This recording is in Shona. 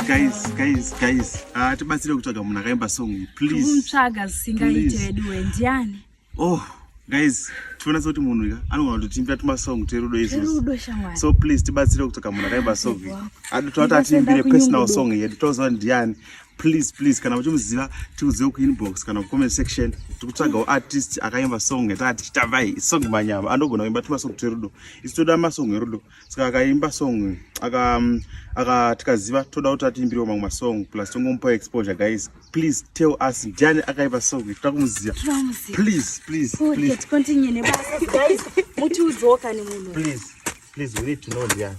guys. Tibatsire kutsvaga munhu akaimba song, please. Kumtsvaga singaite wedu ndiani? Oh, guys, tifuna kuti munhu anogona kutotimbira tumasong terudo izvi. Terudo shamwari. So please tibatsire kutsvaga munhu akaimba song. Adotota atimbire personal song yedu. Toziva ndiani. Please, kana muchimuziva tikuzive kuinbox kana comment section. Tikutsvagawo artist akaimba song yatati chitambai song manyama anogona kuimba tumasong terudo. Isi toda masong erudo. Saka akaimba song aka tikaziva toda kuti atimbire mamwe masong plus tongomupa exposure guys. Please tell us ndiani akaimba song takumuziva. Please. Continue nebasa guys. Muti udzoka nemunhu. Please, we need to know ndiani.